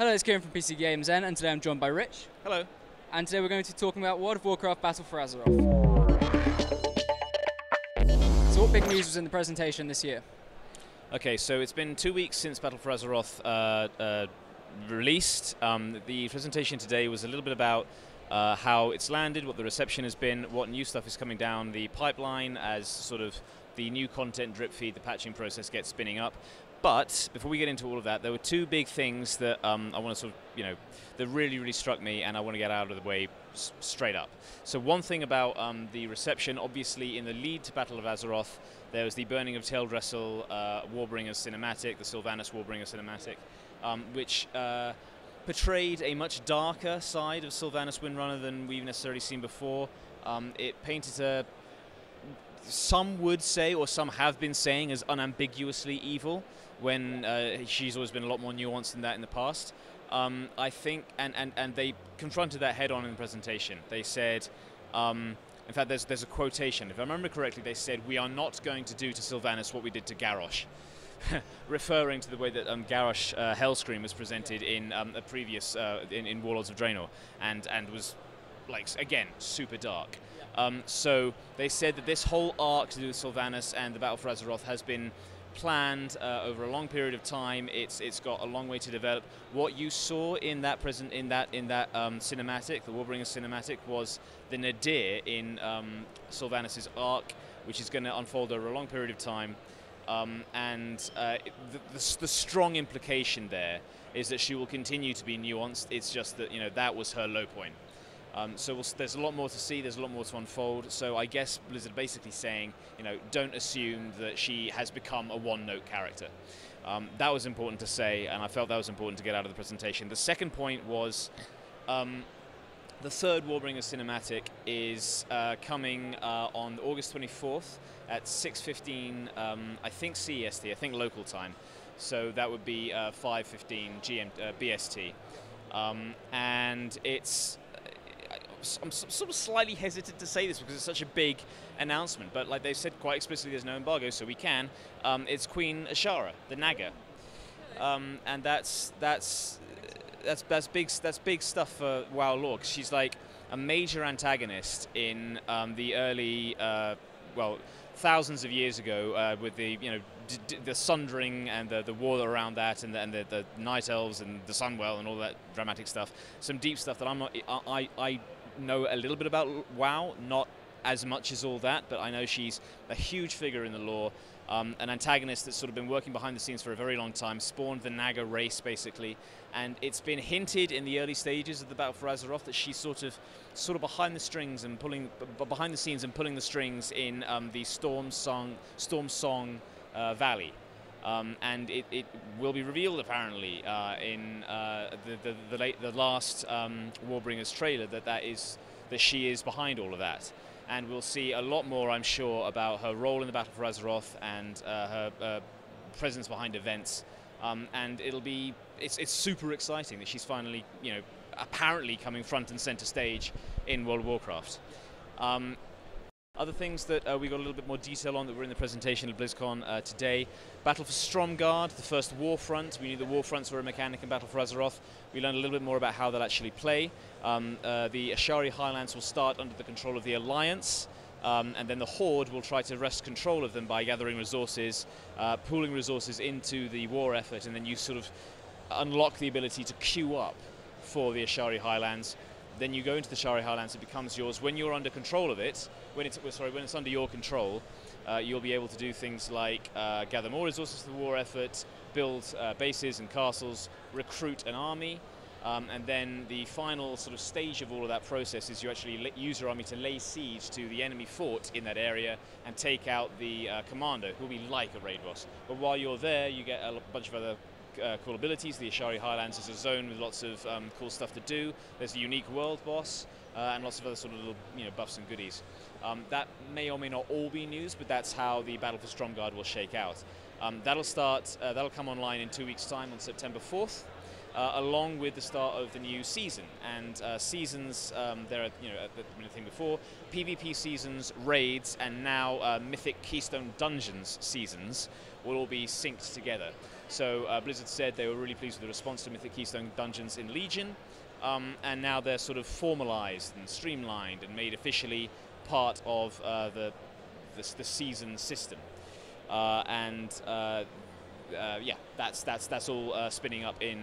Hello, it's Kieran from PCGamesN, and today I'm joined by Rich. Hello. And today we're going to be talking about World of Warcraft Battle for Azeroth. So what big news was in the presentation this year? Okay, so it's been 2 weeks since Battle for Azeroth released. The presentation today was a little bit about how it's landed, what the reception has been, what new stuff is coming down the pipeline as sort of the new content drip feed, the patching process gets spinning up. But before we get into all of that, there were two big things that I want to sort of, that really struck me, and I want to get out of the way straight up. So one thing about the reception, obviously in the lead to Battle of Azeroth, there was the Burning of Teldrassil Warbringer cinematic, the Sylvanas Warbringer cinematic, which portrayed a much darker side of Sylvanas Windrunner than we've necessarily seen before. It painted a, some would say, or some have been saying, as unambiguously evil, when she's always been a lot more nuanced than that in the past. I think, and they confronted that head on in the presentation. They said, in fact, there's a quotation. If I remember correctly, they said, "We are not going to do to Sylvanas what we did to Garrosh," referring to the way that Garrosh Hellscream was presented in a previous in Warlords of Draenor, and was, like, again, super dark. So they said that this whole arc to do with Sylvanas and the Battle for Azeroth has been planned over a long period of time. It's got a long way to develop. What you saw in that cinematic, the Warbringer cinematic, was the nadir in Sylvanas' arc, which is going to unfold over a long period of time. The strong implication there is that she will continue to be nuanced. It's just that that was her low point. So there's a lot more to see, there's a lot more to unfold, so I guess Blizzard basically saying, don't assume that she has become a one-note character. That was important to say, and I felt that was important to get out of the presentation. The second point was the third Warbringer cinematic is coming on August 24th at 6:15, I think CEST, I think local time, so that would be 5:15 BST. And it's... I'm sort of slightly hesitant to say this because it's such a big announcement, but like they've said quite explicitly, there's no embargo, so we can. It's Queen Ashara, the Naga, and that's big stuff for WoW lore. 'Cause she's like a major antagonist in the early, well, thousands of years ago, with the the Sundering and the war around that, and the Night Elves and the Sunwell and all that dramatic stuff. Some deep stuff that I'm not. I know a little bit about WoW, not as much as all that, but I know she's a huge figure in the lore, an antagonist that's sort of been working behind the scenes for a very long time, spawned the Naga race basically, and it's been hinted in the early stages of the Battle for Azeroth that she's sort of behind the strings and behind the scenes and pulling the strings in the Storm Song Valley. And it will be revealed apparently in the last Warbringer's trailer that she is behind all of that, and we'll see a lot more, I'm sure, about her role in the Battle for Azeroth and her presence behind events. And it's super exciting that she's finally apparently coming front and center stage in World of Warcraft. Other things that we got a little bit more detail on that were in the presentation at BlizzCon today. Battle for Stromgarde, the first Warfront. We knew the Warfronts were a mechanic in Battle for Azeroth. We learned a little bit more about how they'll actually play. The Ashari Highlands will start under the control of the Alliance, and then the Horde will try to wrest control of them by gathering resources, pooling resources into the war effort, and then you sort of unlock the ability to queue up for the Ashari Highlands. Then you go into the Ashari Highlands, it becomes yours. When you're under control of it, when it's under your control, you'll be able to do things like gather more resources for the war effort, build bases and castles, recruit an army, and then the final sort of stage of all of that process is you actually use your army to lay siege to the enemy fort in that area and take out the commander, who will be like a raid boss. But while you're there, you get a bunch of other cool abilities. The Ashari Highlands is a zone with lots of cool stuff to do. There's a unique world boss and lots of other sort of little buffs and goodies. That may or may not all be news, but that's how the Battle for Stromgarde will shake out. That'll come online in 2 weeks' time on September 4th. Along with the start of the new season, and seasons, there are, the thing before, PvP seasons, raids, and now Mythic Keystone Dungeons seasons will all be synced together. So Blizzard said they were really pleased with the response to Mythic Keystone Dungeons in Legion, and now they're sort of formalized and streamlined and made officially part of the season system. Yeah, that's all spinning up in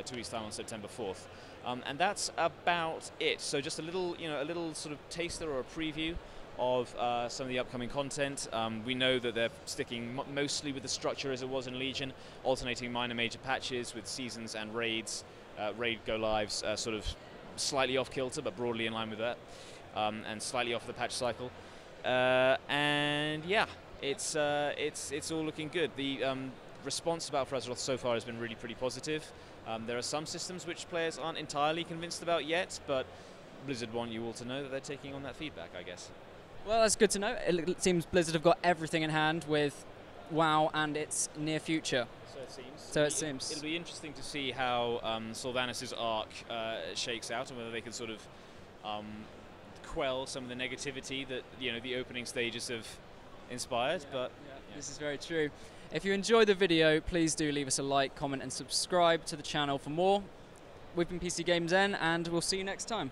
2 weeks' time on September 4th, and that's about it. So just a little sort of taster or a preview of some of the upcoming content. We know that they're sticking mostly with the structure as it was in Legion, alternating minor major patches with seasons and raids. Raid go-lives sort of slightly off kilter, but broadly in line with that, and slightly off the patch cycle. And yeah, it's all looking good. The response to Battle for Azeroth so far has been really pretty positive. There are some systems which players aren't entirely convinced about yet, but Blizzard want you all to know that they're taking on that feedback, I guess. Well, that's good to know. It seems Blizzard have got everything in hand with WoW and its near future. So it seems. It'll be interesting to see how Sylvanas' arc shakes out, and whether they can sort of quell some of the negativity that the opening stages have inspired. Yeah, but yeah. This is very true. If you enjoyed the video, please do leave us a like, comment, and subscribe to the channel for more. We've been PCGamesN, and we'll see you next time.